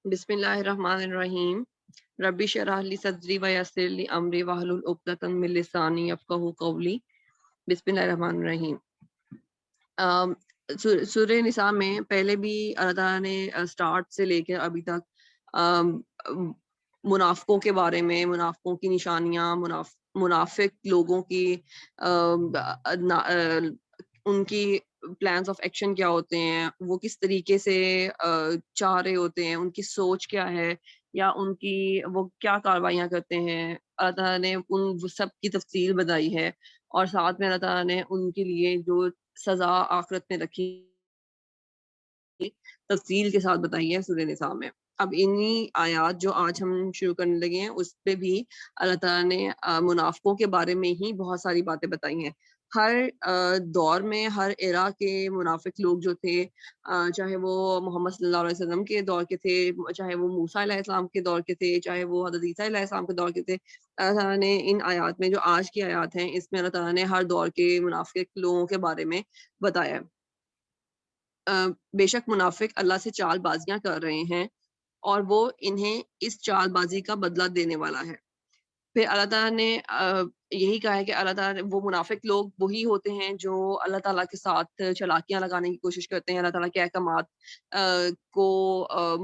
बिस्मिल्लाहिर्रहमानिर्रहीम। रब्बि शरह ली सदरी व यस्सिर ली अमरी वहलुल उक़दतम मिन लिसानी यफ़क़हू क़ौली। बिस्मिल्लाहिर्रहमानिर्रहीम। सूरह निसा में पहले भी अल्लाह ताला ने स्टार्ट से लेकर अभी तक अम, अम, मुनाफ़िकों के बारे में, मुनाफ़िकों की निशानियाँ, मुनाफ़िक लोगों की उनकी प्लान्स ऑफ एक्शन क्या होते हैं, वो किस तरीके से चाह रहे होते हैं, उनकी सोच क्या है या उनकी वो क्या कार्रवाइयाँ करते हैं। अल्लाह ताला ने उन वो सब की तफ़सील बताई है और साथ में अल्लाह ताला ने उनके लिए जो सज़ा आखिरत में रखी तफ़सील के साथ बताई है सूरह निसा में। अब इन्हीं आयात जो आज हम शुरू करने लगे हैं, उस पे भी अल्लाह ताला ने मुनाफ़िकों के बारे में ही बहुत सारी बातें बताई हैं। हर दौर में, हर एरा के मुनाफ़िक लोग जो थे, चाहे वो मोहम्मद सल्लल्लाहु अलैहि वसल्लम के दौर के थे, चाहे वो मूसा अलैहिस्सलाम के दौर के थे, चाहे वो हज़रत ईसा अलैहिस्सलाम के दौर के थे। अल्लाह ताला ने इन आयात में, जो आज की आयात हैं, इसमें अल्लाह ताला ने हर दौर के मुनाफ़िक लोगों के बारे में बताया है। बेशक मुनाफिक अल्लाह से चालबाज़ियाँ कर रहे हैं और वो इन्हें इस चालबाज़ी का बदला देने वाला है। फिर अल्लाह ताला ने यही कहा है कि अल्लाह ताला ने वो मुनाफिक लोग वही होते हैं जो अल्लाह ताला के साथ चालाकियाँ लगाने की कोशिश करते हैं, अल्लाह ताला के अहकामात को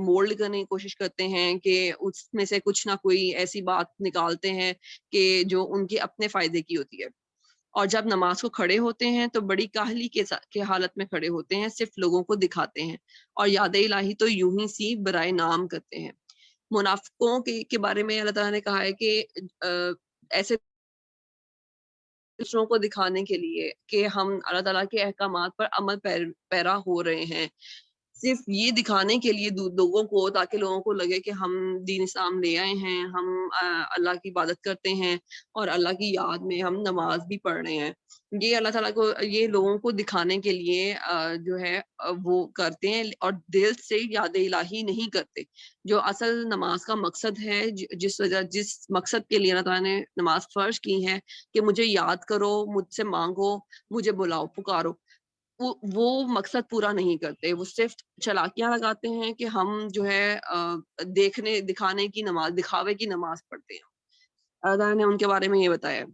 मोल्ड करने की कोशिश करते हैं कि उसमें से कुछ ना कोई ऐसी बात निकालते हैं कि जो उनके अपने फ़ायदे की होती है। और जब नमाज को खड़े होते हैं तो बड़ी काहली के हालत में खड़े होते हैं, सिर्फ लोगों को दिखाते हैं और याद इलाही तो यूं ही सी बराए नाम करते हैं। मुनाफिकों के बारे में अल्लाह ताला ने कहा है कि ऐसे दूसरों को दिखाने के लिए कि हम अल्लाह ताला के अहकामात पर अमल पैरा हो रहे हैं, सिर्फ ये दिखाने के लिए लोगों को, ताकि लोगों को लगे कि हम दीन इस्लाम ले आए हैं, हम अल्लाह की इबादत करते हैं और अल्लाह की याद में हम नमाज भी पढ़ रहे हैं। ये अल्लाह ताला को, ये लोगों को दिखाने के लिए जो है वो करते हैं और दिल से याद इलाही नहीं करते। जो असल नमाज का मकसद है, जिस मकसद के लिए अल्लाह ताला ने नमाज फर्ज की है कि मुझे याद करो, मुझसे मांगो, मुझे बुलाओ, पुकारो, वो मकसद पूरा नहीं करते। वो सिर्फ़ चालाकियाँ लगाते हैं कि हम जो है देखने दिखाने की नमाज़, दिखावे की नमाज़ पढ़ते हैं। अल्लाह ताला ने उनके बारे में ये बताया है।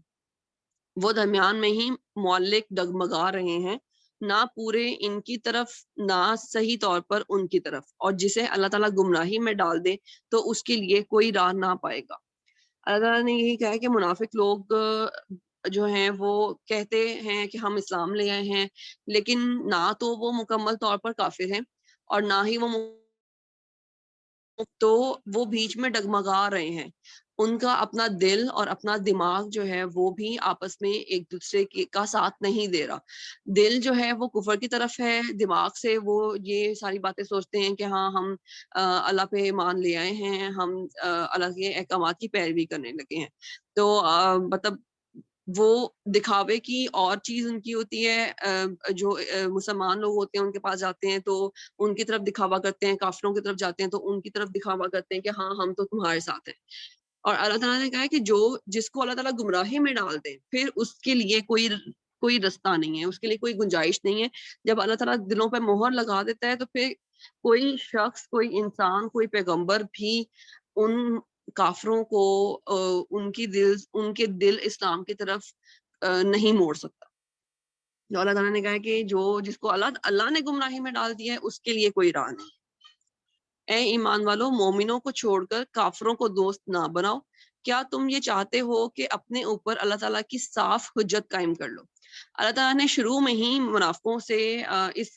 वो दरमियान में ही मौलिक डगमगा रहे हैं, ना पूरे इनकी तरफ, ना सही तौर पर उनकी तरफ, और जिसे अल्लाह ताला गुमराही में डाल दे, तो उसके लिए कोई राह ना पाएगा। अल्लाह ताला ने यही कहा है कि मुनाफ़िक लोग जो हैं वो कहते हैं कि हम इस्लाम ले आए हैं, लेकिन ना तो वो मुकम्मल तौर पर काफ़िर हैं और ना ही वो तो वो बीच में डगमगा रहे हैं। उनका अपना दिल और अपना दिमाग जो है वो भी आपस में एक-दूसरे के का साथ नहीं दे रहा। दिल जो है वो कुफ़र की तरफ है, दिमाग से वो ये सारी बातें सोचते हैं कि हाँ, हम अल्लाह पे ईमान ले आए हैं, हम अल्लाह के अहकामात की पैरवी करने लगे हैं। तो मतलब वो दिखावे की और चीज़ उनकी होती है, जो मुसलमान लोग होते हैं उनके पास जाते हैं तो उनकी तरफ दिखावा करते हैं, काफ़िरों की तरफ जाते हैं तो उनकी तरफ दिखावा करते हैं कि हाँ, हम तो तुम्हारे साथ हैं। और अल्लाह ताला ने कहा है कि जो जिसको अल्लाह ताला गुमराही में डाल दे, फिर उसके लिए कोई रास्ता नहीं है, उसके लिए कोई गुंजाइश नहीं है। जब अल्लाह ताला दिलों पे मोहर लगा देता है तो फिर कोई शख्स, कोई इंसान, कोई पैगंबर भी उन काफ़िरों को उनके दिल इस्लाम की तरफ नहीं मोड़ सकता। जो अल्लाह ताला ने कहा है कि जो जिसको अल्लाह अल्लाह ने गुमराही में डाल दिया है, उसके लिए कोई राह नहीं। ऐ ईमान वालों, मोमिनों को छोड़कर काफिरों को दोस्त ना बनाओ। क्या तुम ये चाहते हो कि अपने ऊपर अल्लाह ताला की साफ हुज्जत कायम कर लो? अल्लाह ताला ने शुरू में ही मुनाफ़िकों से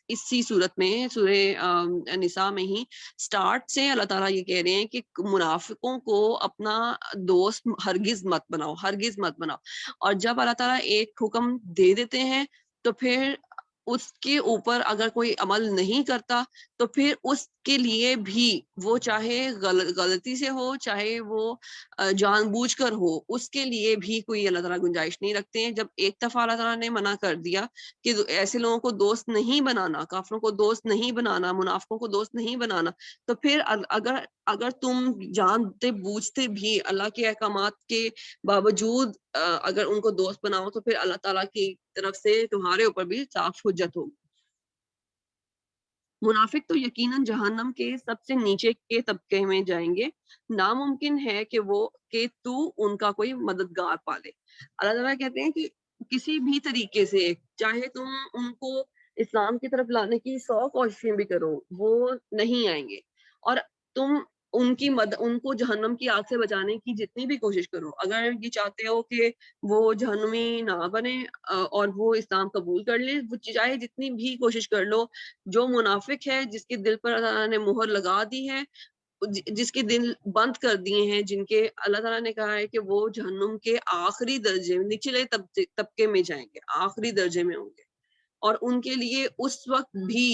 इसी सूरत में, सूरह निसा में ही स्टार्ट से अल्लाह ताला ये कह रहे हैं कि मुनाफ़िकों को अपना दोस्त हरगिज़ मत बनाओ। और जब अल्लाह ताला एक हुक्म दे देते हैं, तो फिर उसके ऊपर अगर कोई अमल नहीं करता, तो फिर उसके लिए भी, वो चाहे गलती से हो, चाहे वो जानबूझकर हो, उसके लिए भी कोई अल्लाह ताला गुंजाइश नहीं रखते हैं। जब एक दफ़ा अल्लाह ताला ने मना कर दिया कि ऐसे लोगों को दोस्त नहीं बनाना, काफ़िरों को दोस्त नहीं बनाना, मुनाफ़िकों को दोस्त नहीं बनाना, तो फिर अगर अगर तुम जानते-बूझते भी अल्लाह के अहकामात के बावजूद अगर उनको दोस्त बनाओ, तो फिर अल्लाह ताला की तरफ से तुम्हारे ऊपर भी साफ हुज्जत होगी। मुनाफिक तो यकीनन जहन्नम के सबसे नीचे के तबके में जाएंगे, नामुमकिन है कि तू उनका कोई मददगार पाले। अल्लाह ताला कहते हैं कि किसी भी तरीके से, चाहे तुम उनको इस्लाम की तरफ लाने की 100 कोशिशें भी करो, वो नहीं आएंगे। और तुम उनको जहन्नम की आग से बचाने की जितनी भी कोशिश करो, अगर ये चाहते हो कि वो जहन्नमी ना बने और वो इस्लाम कबूल कर ले, वो चाहे जितनी भी कोशिश कर लो, जो मुनाफिक है, जिसके दिल पर अल्लाह ताला ने मुहर लगा दी है, जिसके दिल बंद कर दिए हैं, जिनके अल्लाह ताला ने कहा है कि वो जहन्नुम के आखिरी दर्जे में, निचले तबके में जाएंगे, आखिरी दर्जे में होंगे। और उनके लिए उस वक्त भी,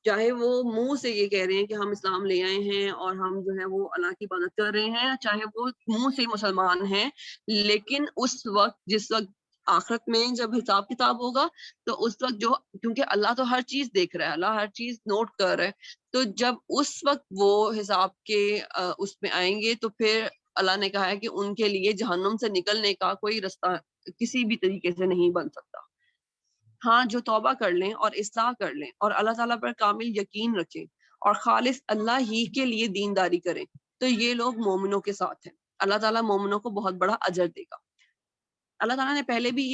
चाहे वो मुंह से ये कह रहे हैं कि हम इस्लाम ले आए हैं और हम जो है वो अल्लाह की इबादत कर रहे हैं, चाहे वो मुंह से मुसलमान हैं, लेकिन उस वक्त, जिस वक्त आखिरत में जब हिसाब किताब होगा, तो उस वक्त जो, क्योंकि अल्लाह तो हर चीज देख रहा है, अल्लाह हर चीज नोट कर रहा है, तो जब उस वक्त वो हिसाब के उसमें आएंगे, तो फिर अल्लाह ने कहा है कि उनके लिए जहन्नुम से निकलने का कोई रास्ता किसी भी तरीके से नहीं बन सकता। हाँ, जो तौबा कर लें और इस्लाह कर लें और अल्लाह ताला पर कामिल यकीन रखें और खालिस अल्लाह ही के लिए दीनदारी करें, तो ये लोग मोमिनों के साथ हैं। अल्लाह ताला मोमिनों को बहुत बड़ा अजर देगा। अल्लाह ताला ने पहले भी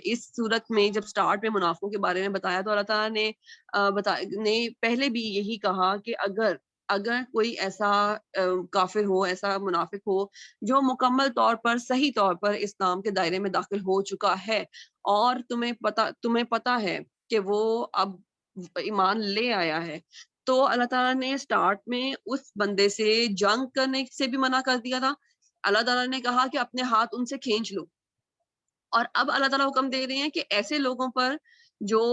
इस सूरत में जब स्टार्ट में मुनाफिकों के बारे में बताया, तो अल्लाह ताला ने पहले भी यही कहा कि अगर अगर कोई ऐसा काफिर हो, ऐसा मुनाफिक हो, जो मुकम्मल तौर पर, सही तौर पर इस्लाम के दायरे में दाखिल हो चुका है, और तुम्हें पता है कि वो अब ईमान ले आया है, तो अल्लाह ताला ने स्टार्ट में उस बंदे से जंग करने से भी मना कर दिया था। अल्लाह ताला ने कहा कि अपने हाथ उनसे खींच लो, और अब अल्लाह ताला हुक्म दे रहे हैं कि ऐसे लोगों पर जो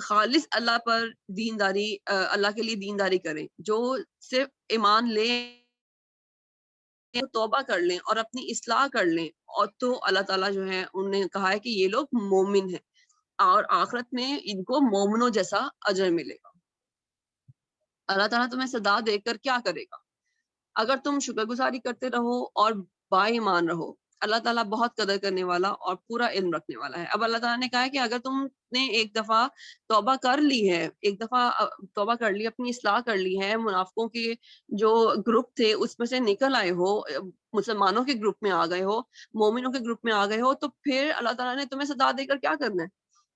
खालिस अल्लाह पर दीनदारी, अल्लाह के लिए दीनदारी करें, जो सिर्फ ईमान ले तो तौबा कर लें और अपनी इस्लाह कर लें, और तो अल्लाह ताला जो है उन्हें कहा है कि ये लोग मोमिन हैं और आखिरत में इनको मोमिनों जैसा अजर मिलेगा। अल्लाह ताला तुम्हें सदा देकर क्या करेगा? अगर तुम शुक्रगुजारी करते रहो और बाईमान रहो, अल्लाह ताला बहुत कदर करने वाला और पूरा इल्म रखने वाला है। अब अल्लाह ताला ने कहा है कि अगर तुमने एक दफा तौबा कर ली है, एक दफा तौबा कर ली, अपनी इस्लाह कर ली है, मुनाफिकों के जो ग्रुप थे उसमें से निकल आए हो, मुसलमानों के ग्रुप में आ गए हो, मोमिनों के ग्रुप में आ गए हो, तो फिर अल्लाह ताला ने तुम्हें सदा देकर क्या करना है?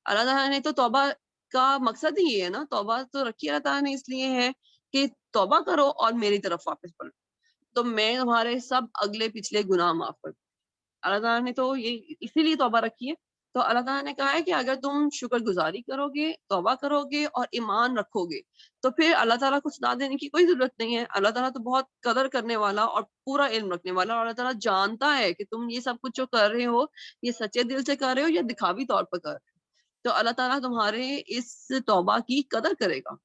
अल्लाह ताला ने तो तौबा का मकसद ही ये है ना, तौबा तो रखी अल्लाह ताला ने इसलिए है कि तौबा करो और मेरी तरफ वापस पलटो, तो मैं तुम्हारे सब अगले पिछले गुनाह माफ कर दूं। अल्लाह ताला ने तो ये इसीलिए तौबा रखी है। तो अल्लाह ताला ने कहा है कि अगर तुम शुक्रगुजारी करोगे, तौबा करोगे और ईमान रखोगे, तो फिर अल्लाह ताला को सदा देने की कोई जरूरत नहीं है। अल्लाह ताला तो बहुत कदर करने वाला और पूरा इल्म रखने वाला, और अल्लाह ताला जानता है कि तुम ये सब कुछ जो कर रहे हो, ये सच्चे दिल से कर रहे हो या दिखावी तौर पर कर रहे हो। तो अल्लाह ताला तुम्हारे इस तौबा की कदर करेगा।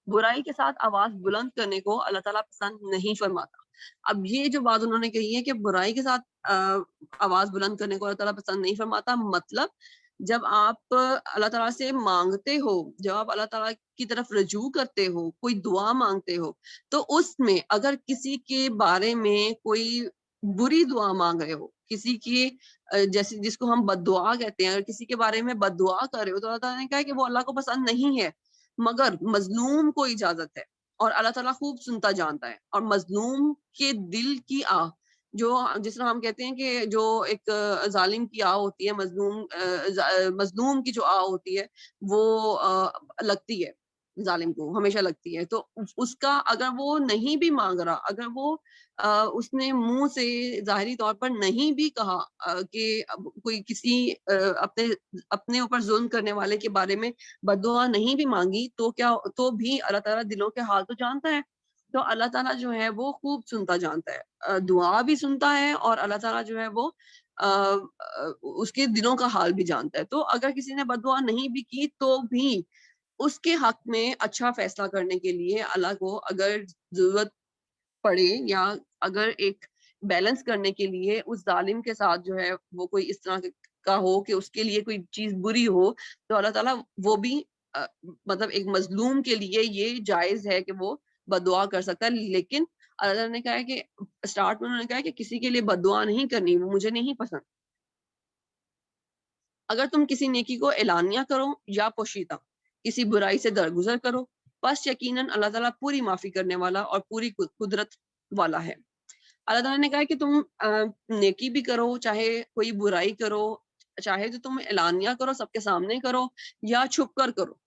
बुराई के साथ आवाज बुलंद करने को अल्लाह ताला पसंद नहीं फरमाता। अब ये जो बात उन्होंने कही है कि बुराई के साथ आवाज बुलंद करने को अल्लाह ताला पसंद नहीं फरमाता, मतलब जब आप अल्लाह ताला से मांगते हो, जब आप अल्लाह ताला की तरफ रजू करते हो, कोई दुआ मांगते हो, तो उसमें अगर किसी के बारे में कोई बुरी दुआ मांग रहे हो, किसी की जैसे जिसको हम बद्दुआ कहते हैं, अगर किसी के बारे में बद्दुआ कर रहे हो, तो अल्लाह ताला ने कहा है कि वो अल्लाह को पसंद नहीं है, मगर मजलूम को इजाजत है, और अल्लाह ताला खूब सुनता जानता है। और मजलूम के दिल की आह, जो जिस तरह हम कहते हैं कि जो एक जालिम की आह होती है, मजलूम की जो आह होती है, वो लगती है, जालिम को हमेशा लगती है। तो उसका अगर वो नहीं भी मांग रहा, अगर वो उसने मुंह से जाहिरी तौर पर नहीं भी कहा कि अब कोई किसी अपने अपने ऊपर जुल्म करने वाले के बारे में बद्दुआ नहीं भी मांगी, तो क्या, तो भी अल्लाह ताला दिलों के हाल तो जानता है। तो अल्लाह ताला जो है वो खूब सुनता जानता है, दुआ भी सुनता है, और अल्लाह ताला जो है वो उसके दिलों का हाल भी जानता है। तो अगर किसी ने बद्दुआ नहीं भी की, तो भी उसके हक में अच्छा फैसला करने के लिए अल्लाह को अगर जरूरत पड़े, या अगर एक बैलेंस करने के लिए उस जालिम के साथ जो है वो कोई इस तरह का हो कि उसके लिए कोई चीज बुरी हो, तो अल्लाह ताला वो भी मतलब एक मजलूम के लिए ये जायज है कि वो बदुआ कर सकता है। लेकिन अल्लाह ताला ने कहा है कि स्टार्ट में उन्होंने कहा है कि किसी के लिए बदुआ नहीं करनी, वो मुझे नहीं पसंद। अगर तुम किसी नेकी को एलानिया करो या पोशीदा, किसी बुराई से दरगुजर करो, बस यकीनन अल्लाह ताला पूरी माफी करने वाला और पूरी कुदरत वाला है। अल्लाह ताला ने कहा है कि तुम नेकी भी करो, चाहे कोई बुराई करो, चाहे तो तुम एलानिया करो, सबके सामने करो या छुप कर करो।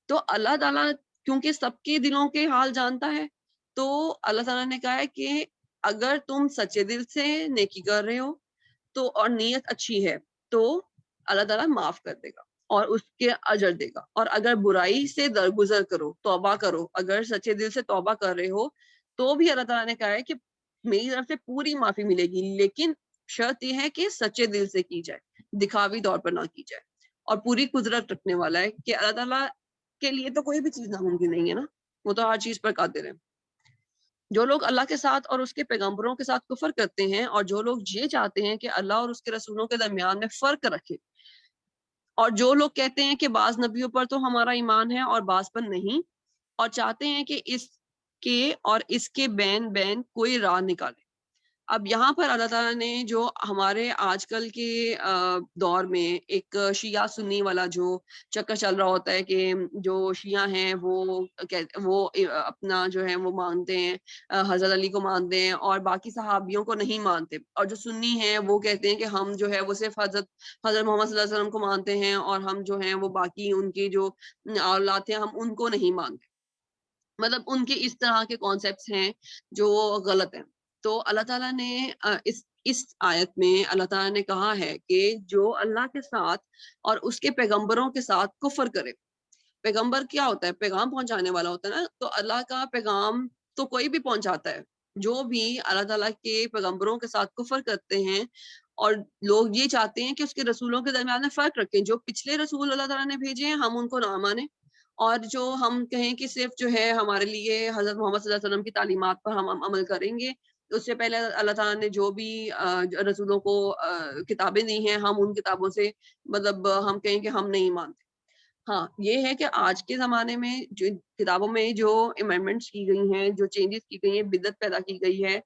तो अल्लाह ताला क्योंकि सबके दिलों के हाल जानता है, तो अल्लाह ताला ने कहा है कि अगर तुम सच्चे दिल से नेकी कर रहे हो तो और नीयत अच्छी है, तो अल्लाह ताला माफ कर देगा और उसके अजर देगा। और अगर बुराई से दरगुजर करो, तौबा करो, अगर सच्चे दिल से तौबा कर रहे हो तो भी अल्लाह ताला ने कहा है कि मेरी तरफ से पूरी माफी मिलेगी, लेकिन शर्त यह है कि सच्चे दिल से की जाए, दिखावी तौर पर ना की जाए। और पूरी कुदरत रखने वाला है कि अल्लाह ताला के लिए तो कोई भी चीज नामुमकिन नहीं है ना, वो तो हर चीज पर कादिर है। जो लोग अल्लाह के साथ और उसके पैगंबरों के साथ कुफर करते हैं और जो लोग ये चाहते हैं कि अल्लाह और उसके रसूलों के दरमियान में फर्क रखे, और जो लोग कहते हैं कि बाज नबियों पर तो हमारा ईमान है और बाज पर नहीं, और चाहते हैं कि इसके और इसके बैन बैन कोई राह निकाले। अब यहाँ पर अल्लाह ताला ने जो हमारे आजकल के दौर में एक शिया सुन्नी वाला जो चक्कर चल रहा होता है कि जो शिया हैं वो अपना जो है वो मानते हैं, हजरत अली को मानते हैं और बाकी सहाबियों को नहीं मानते, और जो सुन्नी हैं वो कहते हैं कि हम जो है वो सिर्फ हजरत हजरत मोहम्मद सल्लल्लाहु अलैहि वसल्लम को मानते हैं और हम जो हैं वो बाकी उनकी जो औलाद थे हम उनको नहीं मानते। मतलब उनके इस तरह के कॉन्सेप्ट्स हैं जो गलत हैं। तो अल्लाह ताला ने इस आयत में अल्लाह ताला ने कहा है कि जो अल्लाह के साथ और उसके पैगंबरों के साथ कुफर करे। पैगंबर क्या होता है? पैगाम पहुंचाने वाला होता है ना, तो अल्लाह का पैगाम तो कोई भी पहुंचाता है। जो भी अल्लाह ताला के पैगंबरों के साथ कुफर करते हैं और लोग ये चाहते हैं कि उसके रसूलों के दरमियान में फर्क रखें, जो पिछले रसूल अल्लाह ताला ने भेजे हैं हम उनको ना माने, और जो हम कहें कि सिर्फ जो है हमारे लिए हजरत मोहम्मद सल्लल्लाहु अलैहि वसल्लम की तालीमात पर हम अमल करेंगे। उससे पहले अल्लाह ताला ने जो भी रसूलों को किताबें दी हैं हम उन किताबों से मतलब हम कहें कि हम नहीं मानते। हाँ, ये है कि आज के ज़माने में जो किताबों में जो अमेंडमेंट्स की गई हैं, जो चेंजेस की गई हैं, बिदअत पैदा की गई है,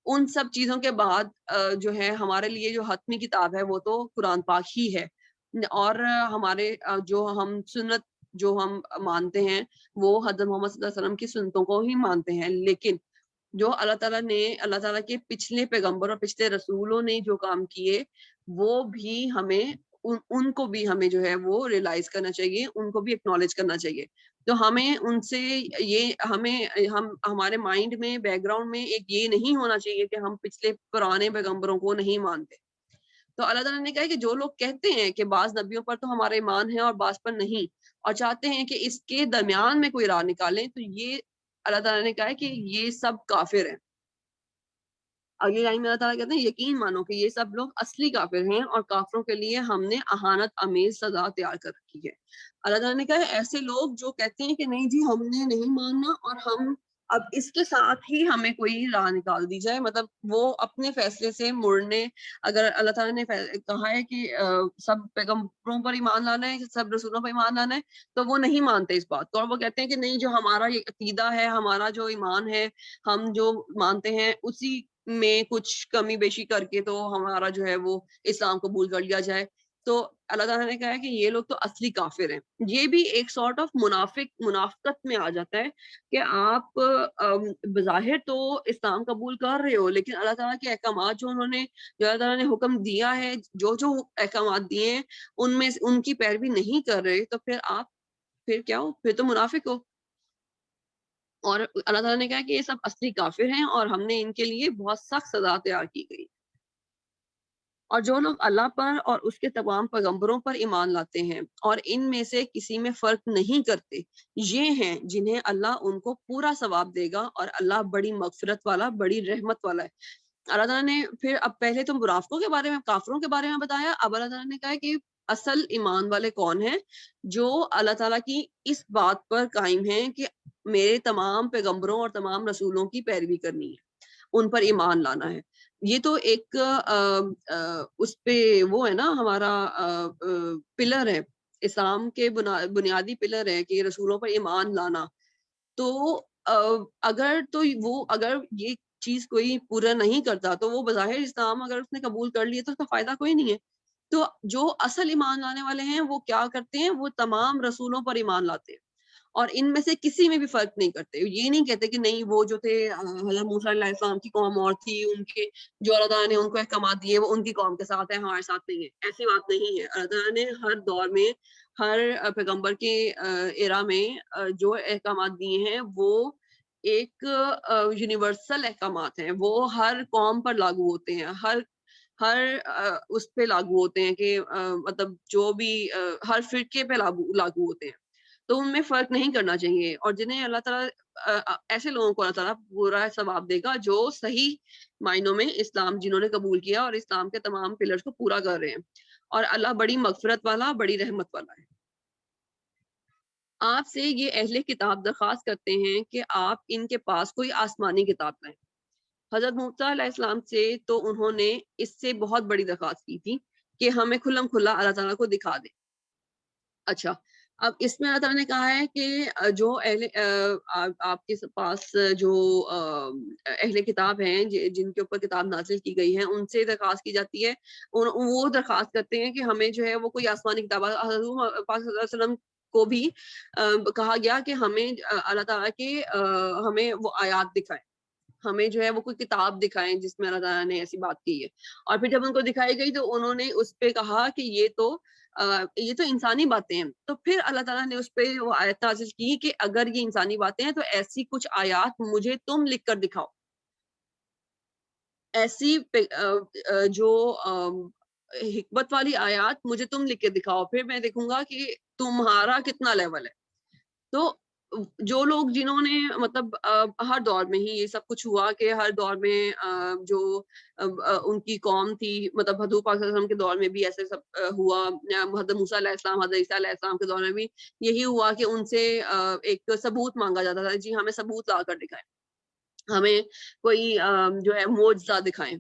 उन सब चीज़ों के बाद जो है हमारे लिए जो हतमी किताब है वो तो कुरान पाक ही है। और हमारे जो हम सुन्नत जो हम मानते हैं वो हज़रत मोहम्मद सल्लल्लाहु अलैहि वसल्लम की सुन्नतों को ही मानते हैं। लेकिन जो अल्लाह ताला के पिछले पैगंबर और पिछले रसूलों ने जो काम किए, वो भी हमें उनको भी हमें जो है वो रियलाइज़ करना चाहिए, उनको भी एक्नॉलेज करना चाहिए। तो हमें उनसे ये हमें हम हमारे माइंड में बैकग्राउंड में एक ये नहीं होना चाहिए कि हम पिछले पुराने पैगंबरों को नहीं मानते। तो अल्लाह ताला ने कहा है कि जो लोग कहते हैं कि बाज़ नबियों पर तो हमारा ईमान है और बाज़ पर नहीं, और चाहते हैं कि इसके दरमियान में कोई राह निकालें, तो ये अल्लाह ताला ने कहा है कि ये सब काफ़िर हैं। अगली लाइन में अल्लाह ताला कहते हैं यकीन मानो कि ये सब लोग असली काफ़िर हैं और काफ़िरों के लिए हमने अहानत अमेज़ सज़ा तैयार कर रखी है। अल्लाह ताला ने कहा है ऐसे लोग जो कहते हैं कि नहीं जी हमने नहीं मानना और हम अब इसके साथ ही हमें कोई राह निकाल दी जाए, मतलब वो अपने फैसले से मुड़ने, अगर अल्लाह ताला ने कहा है कि सब पैगंबरों पर ईमान लाना है, सब रसूलों पर ईमान लाना है, तो वो नहीं मानते इस बात को और वो कहते हैं कि नहीं जो हमारा ये अकीदा है, हमारा जो ईमान है, हम जो मानते हैं उसी में कुछ कमी बेशी करके तो हमारा जो है वो इस्लाम कबूल कर लिया जाए। तो अल्लाह ताला ने कहा है कि ये लोग तो असली काफ़िर हैं। ये भी एक सॉर्ट ऑफ मुनाफ़िकत में आ जाता है कि आप बज़ाहिर तो इस्लाम कबूल कर रहे हो, लेकिन अल्लाह ताला के अहकामात जो अल्लाह ताला ने हुक्म दिया है, जो-जो अहकामात दिए हैं, उनमें से उनकी पैरवी नहीं कर रहे, तो फिर क्या हो? फिर तो मुनाफ़िक हो। और अल्लाह ताला ने कहा कि ये सब असली काफ़िर हैं और हमने इनके लिए बहुत सख्त सज़ा तैयार की गई। और जो लोग अल्लाह पर और उसके तमाम पैगंबरों पर ईमान लाते हैं और इनमें से किसी में फ़र्क नहीं करते, ये हैं जिन्हें अल्लाह उनको पूरा सवाब देगा और अल्लाह बड़ी मग़फ़िरत वाला, बड़ी रहमत वाला है। अल्लाह ताला ने फिर अब पहले तो मुनाफ़िकों के बारे में, काफ़िरों के बारे में बताया, अब अल्लाह ताला ने कहा है कि असल ईमान वाले कौन हैं? जो अल्लाह ताला की इस बात पर कायम हैं कि मेरे तमाम पैगंबरों और तमाम रसूलों की पैरवी करनी है, उन पर ईमान लाना है। ये तो एक उसपे वो है ना हमारा पिलर है, इस्लाम के बुनियादी पिलर है कि रसूलों पर ईमान लाना। तो अ, अगर ये चीज़ कोई पूरा नहीं करता, तो वो बज़ाहिर इस्लाम अगर उसने कबूल कर लिया तो उसका फ़ायदा कोई नहीं है। تو جو اصل ایمان لانے والے ہیں وہ کیا کرتے ہیں, وہ تمام رسولوں پر ایمان لاتے ہیں اور ان میں سے کسی میں بھی فرق نہیں کرتے. یہ نہیں کہتے کہ نہیں وہ جو تھے حضرت موسیٰ علیہ السلام کی قوم اور تھی, ان کے جو اللہ تعالیٰ نے ان کو احکامات دیے وہ ان کی قوم کے ساتھ ہے, ہمارے ساتھ نہیں ہے. ایسی بات نہیں ہے. اللہ تعالیٰ نے ہر دور میں ہر پیغمبر کے ایرا میں جو احکامات دیے ہیں وہ ایک یونیورسل احکامات ہیں, وہ ہر قوم پر لاگو ہوتے ہیں, ہر اس پہ لاگو ہوتے ہیں کہ مطلب جو بھی ہر فرقے پہ لاگو ہوتے ہیں. تو ان میں فرق نہیں کرنا چاہیے. اور جنہیں اللہ تعالیٰ ایسے لوگوں کو اللہ تعالیٰ پورا ثواب دے گا جو صحیح معنوں میں اسلام جنہوں نے قبول کیا اور اسلام کے تمام پلرز کو پورا کر رہے ہیں. اور اللہ بڑی مغفرت والا, بڑی رحمت والا ہے. آپ سے یہ اہل کتاب درخواست کرتے ہیں کہ آپ ان کے پاس کوئی آسمانی کتاب لائیں. حضرت موسیٰ علیہ السلام سے تو انہوں نے اس سے بہت بڑی درخواست کی تھی کہ ہمیں کھلم کھلا اللہ تعالیٰ کو دکھا دیں. اچھا, اب اس میں اللہ تعالیٰ نے کہا ہے کہ جو آپ کے پاس جو اہل کتاب ہیں جن کے اوپر کتاب نازل کی گئی ہے ان سے درخواست کی جاتی ہے, وہ درخواست کرتے ہیں کہ ہمیں جو ہے وہ کوئی آسمانی کتاب. حضرت پاک صلی اللہ علیہ وسلم کو بھی کہا گیا کہ ہمیں اللہ تعالیٰ کے ہمیں وہ آیات دکھائیں, ہمیں جو ہے وہ کوئی کتاب دکھائیں جس میں اللہ تعالیٰ نے ایسی بات کی ہے. اور پھر جب ان کو دکھائی گئی تو انہوں نے اس پہ کہا کہ یہ تو انسانی باتیں ہیں. تو پھر اللہ تعالیٰ نے اس پہ وہ آیت نازل کی کہ اگر یہ انسانی باتیں ہیں تو ایسی کچھ آیات مجھے تم لکھ کر دکھاؤ, ایسی جو حکمت والی آیات مجھے تم لکھ کے دکھاؤ, پھر میں دیکھوں گا کہ تمہارا کتنا لیول ہے. تو جو لوگ جنہوں نے مطلب ہر دور میں ہی یہ سب کچھ ہوا کہ ہر دور میں جو ان کی قوم تھی, مطلب حضور پاک صلی اللہ علیہ وسلم کے دور میں بھی ایسے سب ہوا, حضرت موسیٰ علیہ السلام, حضرت عیسیٰ علیہ السلام کے دور میں بھی یہی ہوا کہ ان سے ایک ثبوت مانگا جاتا تھا, جی ہمیں ثبوت لا کر دکھائیں, ہمیں کوئی جو ہے معجزہ دکھائیں.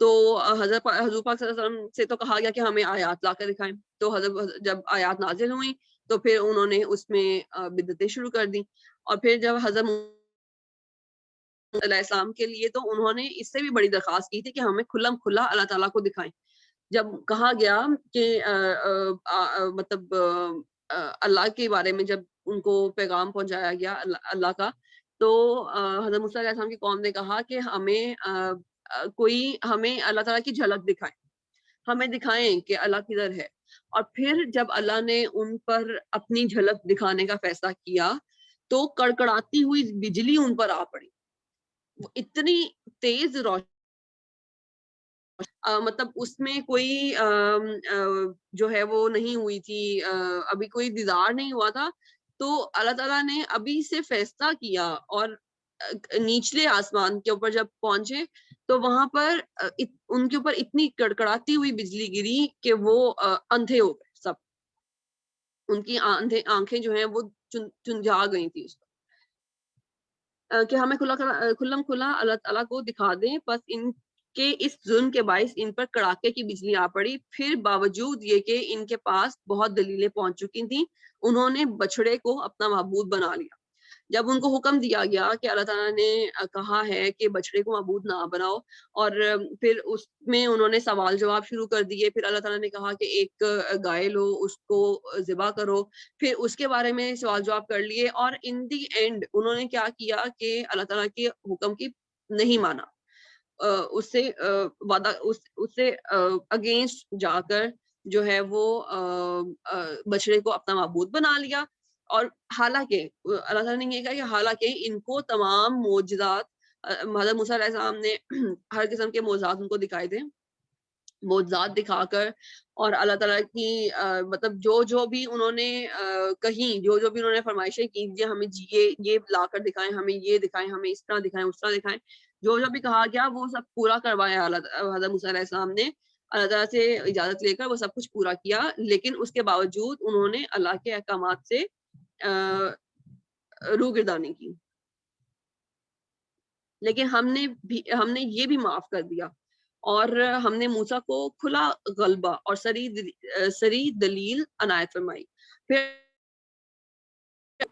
تو حضور پاک صلی اللہ علیہ وسلم سے تو کہا گیا کہ ہمیں آیات لا کر دکھائیں. تو حضرت جب آیات نازل ہوئیں تو پھر انہوں نے اس میں بدعتیں شروع کر دی. اور پھر جب حضرت علیہ السلام کے لیے تو انہوں نے اس سے بھی بڑی درخواست کی تھی کہ ہمیں کھلم کھلا اللہ تعالیٰ کو دکھائیں. جب کہا گیا کہ مطلب اللہ کے بارے میں جب ان کو پیغام پہنچایا گیا اللہ کا, تو حضرت موسیٰ علیہ السلام کی قوم نے کہا کہ ہمیں اللہ تعالیٰ کی جھلک دکھائیں, ہمیں دکھائیں کہ اللہ کدھر ہے. اور پھر جب اللہ نے ان پر اپنی جھلک دکھانے کا فیصلہ کیا تو کڑکڑاتی ہوئی بجلی ان پر آ پڑی. وہ اتنی تیز روشنی, مطلب اس میں کوئی جو ہے وہ نہیں ہوئی تھی, ابھی کوئی دیدار نہیں ہوا تھا. تو اللہ تعالیٰ نے ابھی سے فیصلہ کیا اور نیچلے آسمان کے اوپر جب پہنچے تو وہاں پر ان کے اوپر اتنی کڑکڑاتی ہوئی بجلی گری کہ وہ اندھے ہو گئے سب, ان کی آنکھیں جو ہیں وہ چنجھا گئی تھی اس پر کہ ہمیں کھلم کھلا اللہ تعالیٰ کو دکھا دیں. بس ان کے اس ظلم کے باعث ان پر کڑاکے کی بجلی آ پڑی. پھر باوجود یہ کہ ان کے پاس بہت دلیلیں پہنچ چکی تھیں, انہوں نے بچڑے کو اپنا معبود بنا لیا. جب ان کو حکم دیا گیا کہ اللہ تعالیٰ نے کہا ہے کہ بچڑے کو معبود نہ بناؤ, اور پھر اس میں انہوں نے سوال جواب شروع کر دیے. پھر اللہ تعالیٰ نے کہا کہ ایک گائے لو, اس کو ذبح کرو, پھر اس کے بارے میں سوال جواب کر لیے. اور ان دی اینڈ انہوں نے کیا کیا کہ اللہ تعالیٰ کے حکم کی نہیں مانا, اس سے وعدہ اس سے اگینسٹ جا کر جو ہے وہ بچڑے کو اپنا معبود بنا لیا. اور حالانکہ اللہ تعالیٰ نے یہ کہا کہ حالانکہ ان کو تمام معجزات حضرت موسیٰ علیہ السلام نے ہر قسم کے معجزات ان کو دکھائے تھے, معجزات دکھا کر, اور اللہ تعالیٰ کی مطلب جو بھی انہوں نے کہیں, جو بھی انہوں نے فرمائشیں کی, ہمیں یہ لا کر دکھائیں, ہمیں یہ دکھائیں, ہمیں اس طرح دکھائیں, اس طرح دکھائیں, جو بھی کہا گیا وہ سب پورا کروایا حضرت موسیٰ علیہ السلام نے. اللہ تعالیٰ سے اجازت لے کر وہ سب کچھ پورا کیا, لیکن اس کے باوجود انہوں نے اللہ کے احکامات سے روگردانی کی. لیکن ہم نے یہ بھی معاف کر دیا, اور ہم نے موسیٰ کو کھلا غلبہ اور سری دلیل عنایت فرمائی. پھر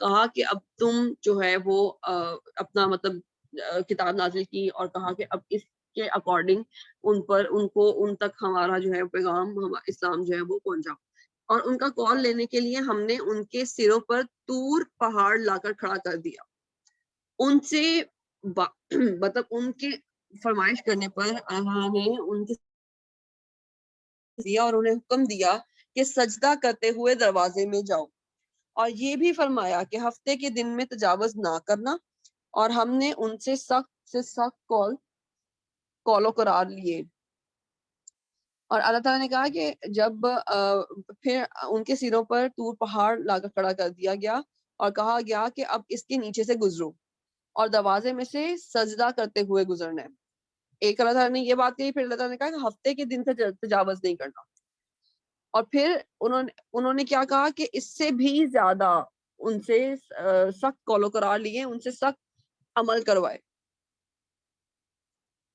کہا کہ اب تم جو ہے وہ اپنا مطلب کتاب نازل کی, اور کہا کہ اب اس کے اکارڈنگ ان تک ہمارا جو ہے پیغام اسلام جو ہے وہ پہنچا. اور ان کا کال لینے کے لیے ہم نے ان کے سروں پر طور پہاڑ لا کر کھڑا کر دیا. ان سے مطلب ان کی فرمائش کرنے پر اللہ نے ان کے دیا اور انہیں حکم دیا کہ سجدہ کرتے ہوئے دروازے میں جاؤ. اور یہ بھی فرمایا کہ ہفتے کے دن میں تجاوز نہ کرنا. اور ہم نے ان سے سخت کال و قرار لیے. اور اللہ تعالیٰ نے کہا کہ جب پھر ان کے سروں پر طور پہاڑ لا کر کھڑا کر دیا گیا اور کہا گیا کہ اب اس کے نیچے سے گزرو اور دروازے میں سے سجدہ کرتے ہوئے گزرنا ہے. ایک اللہ تعالیٰ نے یہ بات کہی, پھر اللہ تعالیٰ نے کہا کہ ہفتے کے دن سے تجاوز نہیں کرنا. اور پھر انہوں نے کیا کہا کہ اس سے بھی زیادہ ان سے سخت کال و قرار لیے, ان سے سخت عمل کروائے.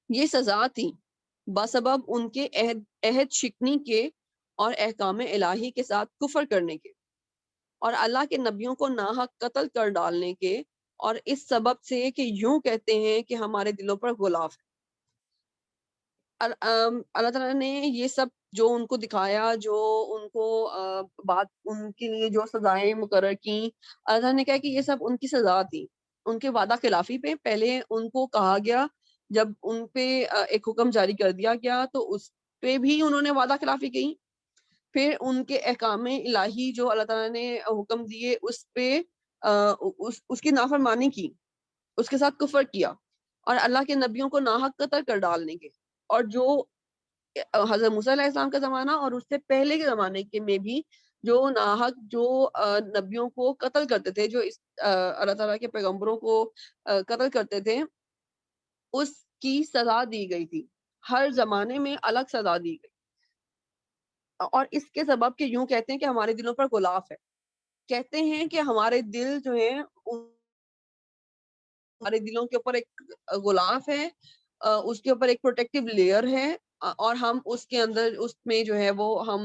یہ سزا تھی بسبب ان کے عہد شکنی کے اور احکام الہی کے ساتھ کفر کرنے کے اور اللہ کے نبیوں کو ناحق قتل کر ڈالنے کے, اور اس سبب سے کہ یوں کہتے ہیں کہ ہمارے دلوں پر غلاف ہے. اللہ تعالیٰ نے یہ سب جو ان کو دکھایا, جو ان کو بات ان کے لیے جو سزائیں مقرر کی, اللہ تعالیٰ نے کہا کہ یہ سب ان کی سزا تھی ان کے وعدہ خلافی پہ. پہلے ان کو کہا گیا, جب ان پہ ایک حکم جاری کر دیا گیا تو اس پہ بھی انہوں نے وعدہ خلافی کی. پھر ان کے احکام الہی جو اللہ تعالیٰ نے حکم دیے اس پہ اس کی نافرمانی کی, اس کے ساتھ کفر کیا, اور اللہ کے نبیوں کو ناحق قتل کر ڈالنے کے. اور جو حضرت موسیٰ علیہ السلام کا زمانہ اور اس سے پہلے کے زمانے کے میں بھی جو ناحق جو نبیوں کو قتل کرتے تھے, جو اللہ تعالیٰ کے پیغمبروں کو قتل کرتے تھے, اس کی سزا دی گئی تھی. ہر زمانے میں الگ سزا دی گئی. اور اس کے سبب کہ یوں کہتے ہیں کہ ہمارے دلوں پر غلاف ہے. کہتے ہیں کہ ہمارے دل جو ہیں ہمارے دلوں کے اوپر ایک غلاف ہے, اس کے اوپر ایک پروٹیکٹیو لیئر ہے, اور ہم اس کے اندر اس میں جو ہے وہ ہم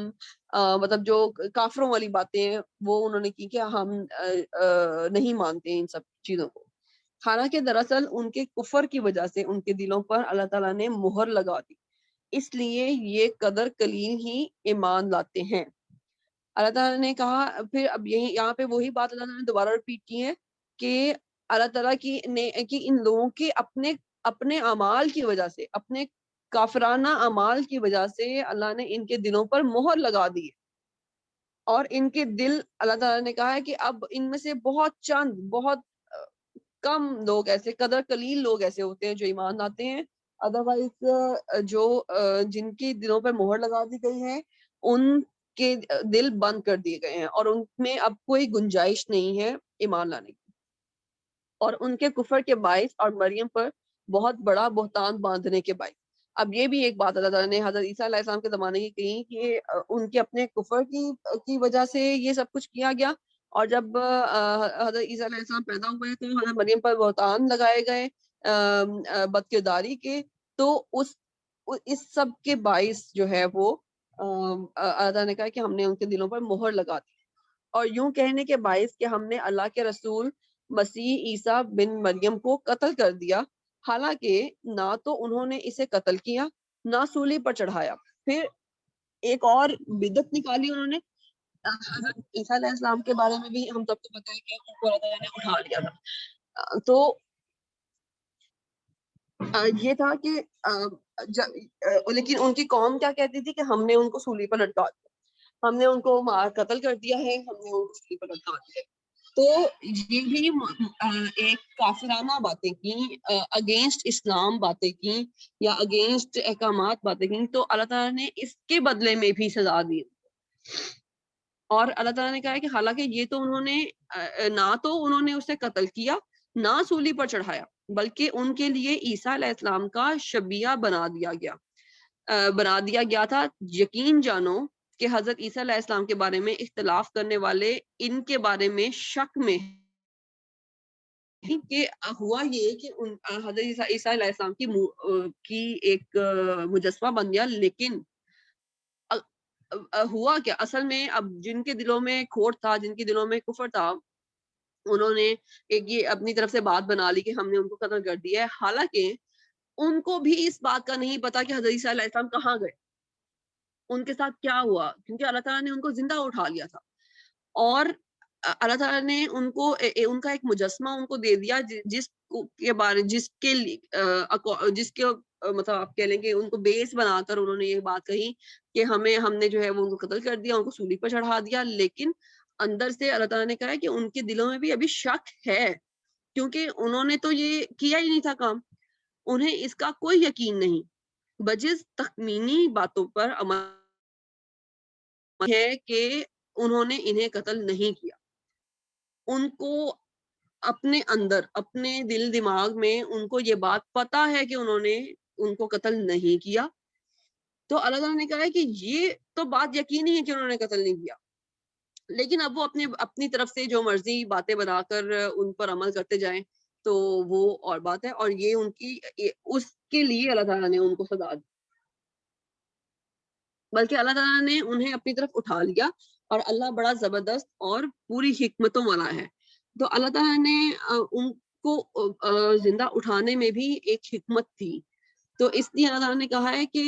مطلب جو کافروں والی باتیں ہیں وہ انہوں نے کی کہ ہم نہیں مانتے ان سب چیزوں کو. حالانکہ دراصل ان کے کفر کی وجہ سے ان کے دلوں پر اللہ تعالیٰ نے مہر لگا دی, اس لیے یہ قدر قلیل ہی ایمان لاتے ہیں. اللہ تعالیٰ نے کہا پھر, اب یہاں پہ وہی بات اللہ تعالیٰ نے دوبارہ ریپیٹ کی ہے کہ اللہ تعالیٰ کی ان لوگوں کے اپنے اعمال کی وجہ سے, اپنے کافرانہ اعمال کی وجہ سے اللہ نے ان کے دلوں پر مہر لگا دی ہے. اور ان کے دل, اللہ تعالیٰ نے کہا ہے کہ اب ان میں سے بہت کم لوگ ایسے, قدر قلیل لوگ ایسے ہوتے ہیں جو ایمان لاتے ہیں. ادروائز جو جن کی دلوں پر مہر لگا دی گئی ہے ان کے دل بند کر دیے گئے ہیں, اور ان میں اب کوئی گنجائش نہیں ہے ایمان لانے کی. اور ان کے کفر کے باعث اور مریم پر بہت بڑا بہتان باندھنے کے باعث. اب یہ بھی ایک بات اللہ تعالیٰ نے حضرت عیسیٰ علیہ السلام کے زمانے کی کہی کہ ان کے اپنے کفر کی وجہ سے یہ سب کچھ کیا گیا. اور جب حضرت عیسیٰ علیہ السلام پیدا ہوئے تو حضرت مریم پر بہتان لگائے گئے بد کرداری کے. تو اس سب کے باعث جو ہے وہ اللہ تعالیٰ نے کہا کہ ہم نے ان کے دلوں پر مہر لگا دی. اور یوں کہنے کے باعث کہ ہم نے اللہ کے رسول مسیح عیسیٰ بن مریم کو قتل کر دیا, حالانکہ نہ تو انہوں نے اسے قتل کیا نہ سولی پر چڑھایا. پھر ایک اور بدعت نکالی انہوں نے. حضرت عیسیٰ علیہ السلام کے بارے میں بھی ہم سب کو پتہ ہے کہ ان کو اللہ تعالیٰ نے اٹھا لیا تھا. تو یہ تھا کہ لیکن ان کی قوم کیا کہتی تھی کہ ہم نے ان کو سولی پر لٹکا دیا, ہم نے ان کو قتل کر دیا ہے, ہم نے ان کو سولی پر لٹکا دیا. تو یہ بھی ایک کافرانہ باتیں کی, اگینسٹ اسلام باتیں کی یا اگینسٹ احکامات باتیں کی, تو اللہ تعالیٰ نے اس کے بدلے میں بھی سزا دی. اور اللہ تعالیٰ نے کہا کہ حالانکہ یہ تو انہوں نے نہ تو انہوں نے اسے قتل کیا نہ سولی پر چڑھایا, بلکہ ان کے لیے عیسیٰ علیہ السلام کا شبیہ بنا دیا گیا تھا. یقین جانو کہ حضرت عیسیٰ علیہ السلام کے بارے میں اختلاف کرنے والے ان کے بارے میں شک میں کہ ہوا یہ کہ حضرت عیسیٰ علیہ السلام کی ایک مجسمہ بن گیا. لیکن ہوا کیا اصل میں, اب جن کے دلوں میں کھوٹ تھا, جن کے دلوں میں کفر تھا, انہوں نے ایک یہ اپنی طرف سے بات بنا لی کہ ہم نے ان کو قتل کر دیا ہے. حالانکہ ان کو بھی اس بات کا نہیں پتا کہ حضرت عیسیٰ علیہ السلام کہاں گئے، ان کے ساتھ کیا ہوا، کیونکہ اللہ تعالیٰ نے ان کو زندہ اٹھا لیا تھا. اور اللہ تعالیٰ نے ان کو ان کا ایک مجسمہ ان کو دے دیا جس کے بارے جس کے مطلب آپ کہہ لیں کہ ان کو بیس بنا کر انہوں نے یہ بات کہی کہ ہم نے جو ہے وہ ان کو قتل کر دیا، ان کو سولی پر چڑھا دیا. لیکن اندر سے اللہ تعالیٰ نے کہا ہے کہ ان کے دلوں میں بھی ابھی شک ہے، کیونکہ انہوں نے تو یہ کیا ہی نہیں تھا کام، انہیں اس کا کوئی یقین نہیں، بجز تخمینی باتوں پر عمل ہے کہ انہوں نے انہیں قتل نہیں کیا. ان کو اپنے اندر اپنے دل دماغ میں ان کو یہ بات پتا ہے کہ انہوں نے ان کو قتل نہیں کیا. تو اللہ تعالیٰ نے کہا ہے کہ یہ تو بات یقینی ہے کہ انہوں نے قتل نہیں کیا، لیکن اب وہ اپنی طرف سے جو مرضی باتیں بنا کر ان پر عمل کرتے جائیں تو وہ اور بات ہے. اور یہ ان کی اس کے لیے اللہ تعالیٰ نے ان کو سزا دی، بلکہ اللہ تعالیٰ نے انہیں اپنی طرف اٹھا لیا. اور اللہ بڑا زبردست اور پوری حکمتوں والا ہے. تو اللہ تعالیٰ نے ان کو زندہ اٹھانے میں بھی ایک حکمت تھی. تو اس لیے اللہ تعالیٰ نے کہا ہے کہ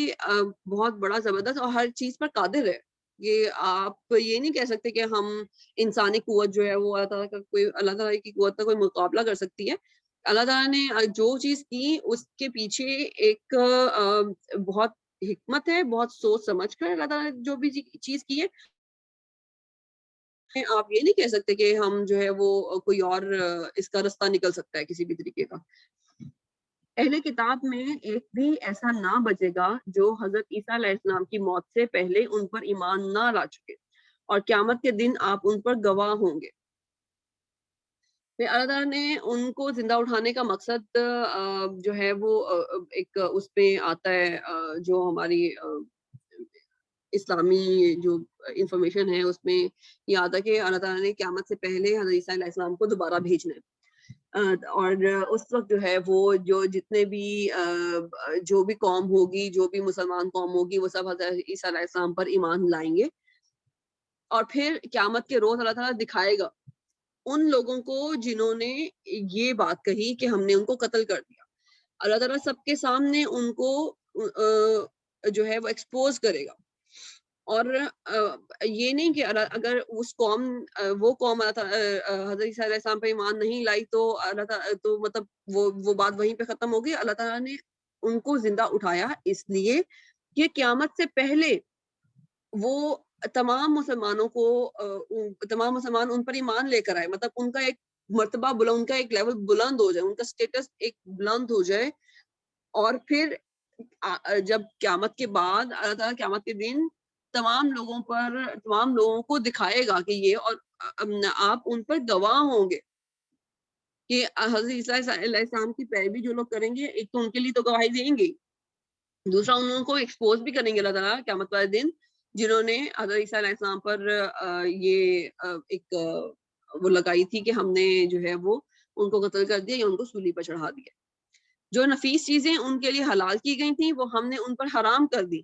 بہت بڑا زبردست اور ہر چیز پر قادر ہے. یہ آپ یہ نہیں کہہ سکتے کہ ہم انسانی قوت جو ہے وہ اللہ تعالیٰ کی قوت کا کوئی مقابلہ کر سکتی ہے. اللہ تعالیٰ نے جو چیز کی اس کے پیچھے ایک بہت حکمت ہے، بہت سوچ سمجھ کر اللہ تعالیٰ نے جو بھی چیز کی ہے. آپ یہ نہیں کہہ سکتے کہ ہم جو ہے وہ کوئی اور اس کا رستہ نکل سکتا ہے کسی بھی طریقے کا. اہل کتاب میں ایک بھی ایسا نہ بچے گا جو حضرت عیسیٰ علیہ السلام کی موت سے پہلے ان پر ایمان نہ لا چکے، اور قیامت کے دن آپ ان پر گواہ ہوں گے. پھر اللہ تعالیٰ نے ان کو زندہ اٹھانے کا مقصد جو ہے وہ ایک اس پہ آتا ہے جو ہماری اسلامی جو انفارمیشن ہے اس میں یہ آتا ہے کہ اللہ تعالیٰ نے قیامت سے پہلے حضرت عیسیٰ علیہ السلام کو دوبارہ بھیجنا ہے. اور اس وقت جو ہے وہ جو جتنے بھی جو بھی قوم ہوگی، جو بھی مسلمان قوم ہوگی، وہ سب حضرت عیسیٰ علیہ السلام پر ایمان لائیں گے. اور پھر قیامت کے روز اللہ تعالیٰ دکھائے گا ان لوگوں کو جنہوں نے یہ بات کہی کہ ہم نے ان کو قتل کر دیا. اللہ تعالیٰ سب کے سامنے ان کو جو ہے وہ ایکسپوز کرے گا. اور یہ نہیں کہ اگر اس قوم وہ قوم حضرت عیسیٰ علیہ السلام پہ ایمان نہیں لائی تو اللہ تعالیٰ تو مطلب وہ بات وہیں پہ ختم ہو گئی. اللہ تعالیٰ نے ان کو زندہ اٹھایا اس لیے کہ قیامت سے پہلے وہ تمام مسلمان ان پر ایمان لے کر آئے، مطلب ان کا ایک مرتبہ بلند، ان کا ایک لیول بلند ہو جائے، ان کا سٹیٹس ایک بلند ہو جائے. اور پھر جب قیامت کے بعد اللہ تعالیٰ قیامت کے دن تمام لوگوں کو دکھائے گا کہ یہ، اور آپ ان پر گواہ ہوں گے کہ حضرت عیسیٰ علیہ السلام کی پیروی جو لوگ کریں گے، ایک تو ان کے لیے تو گواہی دیں گے، دوسرا ان کو ایکسپوز بھی کریں گے اللہ تعالیٰ قیامت والے دن، جنہوں نے حضرت عیسیٰ علیہ السلام پر یہ ایک وہ لگائی تھی کہ ہم نے جو ہے وہ ان کو قتل کر دیا یا ان کو سولی پر چڑھا دیا. جو نفیس چیزیں ان کے لیے حلال کی گئی تھیں وہ ہم نے ان پر حرام کر دی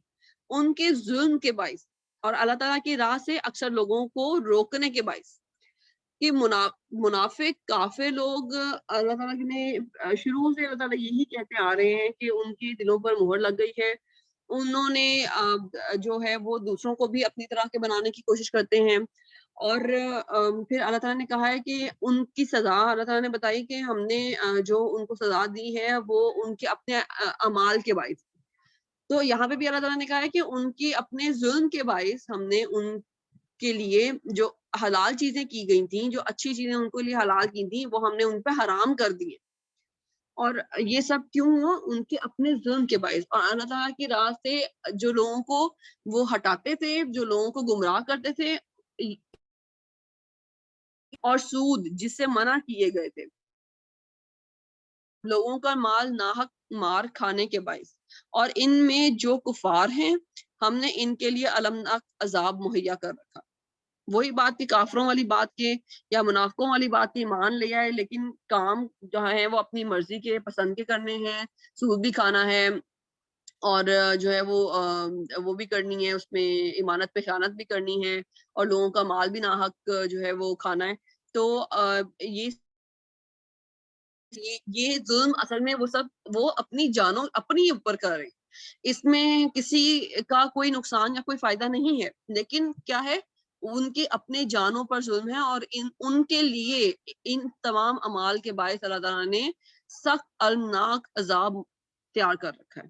ان کے ظلم کے باعث، اور اللہ تعالیٰ کی راہ سے اکثر لوگوں کو روکنے کے باعث. کہ منافق کافر لوگ اللہ تعالیٰ نے شروع سے اللہ تعالیٰ یہی کہتے آ رہے ہیں کہ ان کے دلوں پر مہر لگ گئی ہے. انہوں نے جو ہے وہ دوسروں کو بھی اپنی طرح کے بنانے کی کوشش کرتے ہیں. اور پھر اللہ تعالیٰ نے کہا ہے کہ ان کی سزا اللہ تعالیٰ نے بتائی کہ ہم نے جو ان کو سزا دی ہے وہ ان کے اپنے اعمال کے باعث. تو یہاں پہ بھی اللہ تعالیٰ نے کہا ہے کہ ان کی اپنے ظلم کے باعث ہم نے ان کے لیے جو حلال چیزیں کی گئی تھیں، جو اچھی چیزیں ان کے لیے حلال کی تھیں، وہ ہم نے ان پہ حرام کر دی. اور یہ سب کیوں ہوا؟ ان کے اپنے ظلم کے باعث. اور اللہ تعالیٰ کی راہ سے جو لوگوں کو وہ ہٹاتے تھے، جو لوگوں کو گمراہ کرتے تھے، اور سود جس سے منع کیے گئے تھے، لوگوں کا مال ناحق مار کھانے کے باعث. اور ان میں جو کفار ہیں ہم نے ان کے لیے المناک عذاب مہیا کر رکھا. وہی بات تھی کافروں والی بات کے یا منافقوں والی بات تھی، مان لیا ہے لیکن کام جو ہے وہ اپنی مرضی کے پسند کے کرنے ہیں. سود بھی کھانا ہے، اور جو ہے وہ بھی کرنی ہے، اس میں امانت پہ خیانت بھی کرنی ہے، اور لوگوں کا مال بھی ناحق جو ہے وہ کھانا ہے. تو یہ یہ ظلم اصل میں وہ اپنی جانوں اپنی اوپر کر رہے ہیں، اس میں کسی کا کوئی نقصان یا کوئی فائدہ نہیں ہے، لیکن کیا ہے ان کے اپنے جانوں پر ظلم ہے، اور ان کے لیے ان تمام اعمال کے باعث اللہ تعالیٰ نے سخت المناک عذاب تیار کر رکھا ہے۔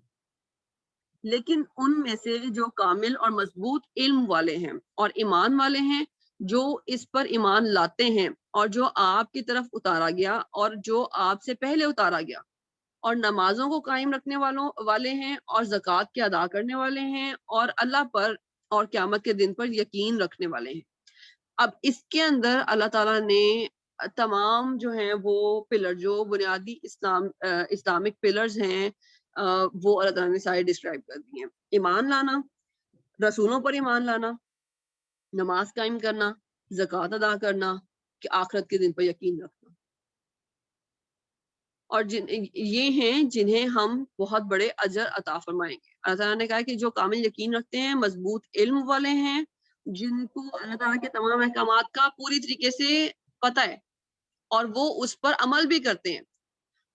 لیکن ان میں سے جو کامل اور مضبوط علم والے ہیں اور ایمان والے ہیں، جو اس پر ایمان لاتے ہیں اور جو آپ کی طرف اتارا گیا اور جو آپ سے پہلے اتارا گیا، اور نمازوں کو قائم رکھنے والے ہیں، اور زکوٰۃ کے ادا کرنے والے ہیں، اور اللہ پر اور قیامت کے دن پر یقین رکھنے والے ہیں۔ اب اس کے اندر اللہ تعالیٰ نے تمام جو ہیں وہ پلر، جو بنیادی اسلامک پلرز ہیں، وہ اللہ تعالیٰ نے سارے ڈسکرائب کر دیے ہیں۔ ایمان لانا، رسولوں پر ایمان لانا، نماز قائم کرنا، زکوٰۃ ادا کرنا، کہ آخرت کے دن پر یقین رکھنا، اور یہ ہیں جنہیں ہم بہت بڑے اجر عطا فرمائیں گے۔ اللہ تعالیٰ نے کہا کہ جو کامل یقین رکھتے ہیں، مضبوط علم والے ہیں، جن کو اللہ تعالیٰ کے تمام احکامات کا پوری طریقے سے پتہ ہے اور وہ اس پر عمل بھی کرتے ہیں،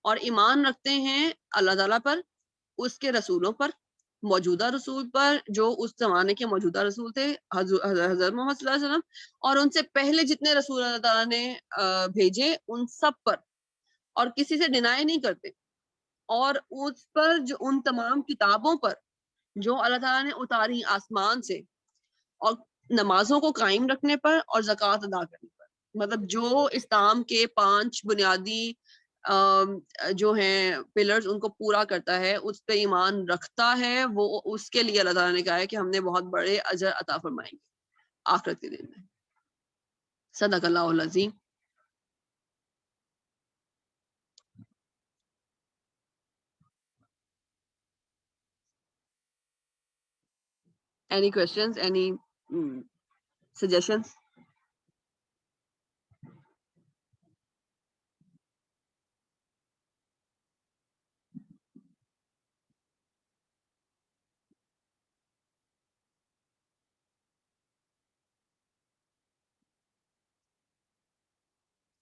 اور ایمان رکھتے ہیں اللہ تعالیٰ پر، اس کے رسولوں پر، موجودہ رسول پر جو اس زمانے کے موجودہ رسول تھے، حضرت محمد صلی اللہ علیہ وسلم، اور ان سے پہلے جتنے رسول اللہ تعالیٰ نے بھیجے ان سب پر، اور کسی سے ڈینائی نہیں کرتے، اور اس پر جو ان تمام کتابوں پر جو اللہ تعالیٰ نے اتاری آسمان سے، اور نمازوں کو قائم رکھنے پر اور زکوٰۃ ادا کرنے پر، مطلب جو اسلام کے 5 بنیادی جو ہیں پلرز ان کو پورا کرتا ہے، اس پہ ایمان رکھتا ہے، وہ اس کے لیے اللہ تعالیٰ نے کہا ہے کہ ہم نے بہت بڑے اجر عطا فرمائیں گے آخرت کے دن میں۔ صدق اللہ العظیم۔ Any questions? Any suggestions?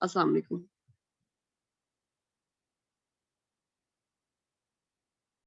السلام علیکم۔